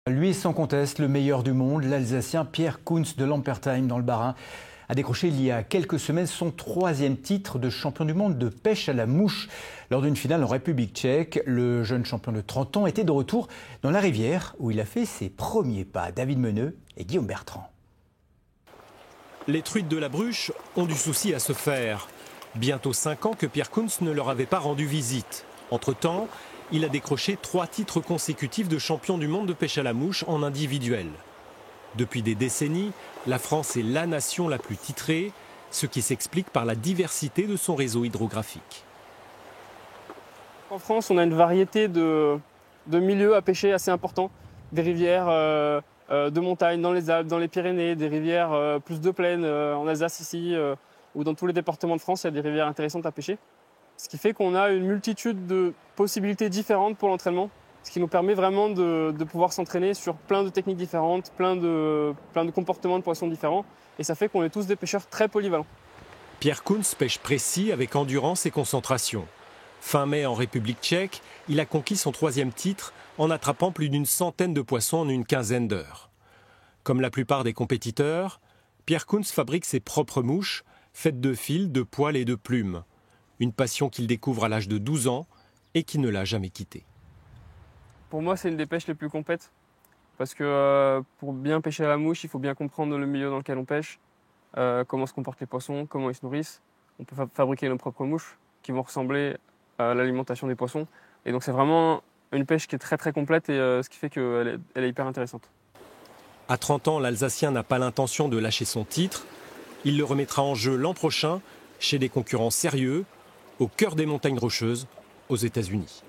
Lui est sans conteste le meilleur du monde, l'Alsacien Pierre Kunz de Lampertheim dans le Bas-Rhin a décroché il y a quelques semaines son 3e titre de champion du monde de pêche à la mouche. Lors d'une finale en République tchèque, le jeune champion de 30 ans était de retour dans la rivière où il a fait ses premiers pas. David Meneux et Guillaume Bertrand. Les truites de la Bruche ont du souci à se faire. Bientôt 5 ans que Pierre Kunz ne leur avait pas rendu visite. Entre-temps, il a décroché 3 titres consécutifs de champion du monde de pêche à la mouche en individuel. Depuis des décennies, la France est la nation la plus titrée, ce qui s'explique par la diversité de son réseau hydrographique. En France, on a une variété de milieux à pêcher assez importants. Des rivières de montagne dans les Alpes, dans les Pyrénées, des rivières plus de plaine en Alsace ici, ou dans tous les départements de France, il y a des rivières intéressantes à pêcher. Ce qui fait qu'on a une multitude de possibilités différentes pour l'entraînement, ce qui nous permet vraiment de pouvoir s'entraîner sur plein de techniques différentes, plein de comportements de poissons différents, et ça fait qu'on est tous des pêcheurs très polyvalents. Pierre Kunz pêche précis avec endurance et concentration. Fin mai en République tchèque, il a conquis son 3e titre en attrapant plus d'une centaine de poissons en une quinzaine d'heures. Comme la plupart des compétiteurs, Pierre Kunz fabrique ses propres mouches, faites de fils, de poils et de plumes. Une passion qu'il découvre à l'âge de 12 ans et qui ne l'a jamais quitté. Pour moi, c'est une des pêches les plus complètes. Parce que pour bien pêcher à la mouche, il faut bien comprendre le milieu dans lequel on pêche, comment se comportent les poissons, comment ils se nourrissent. On peut fabriquer nos propres mouches qui vont ressembler à l'alimentation des poissons. Et donc c'est vraiment une pêche qui est très très complète et ce qui fait qu'elle est hyper intéressante. À 30 ans, l'Alsacien n'a pas l'intention de lâcher son titre. Il le remettra en jeu l'an prochain chez des concurrents sérieux, au cœur des montagnes rocheuses, aux États-Unis.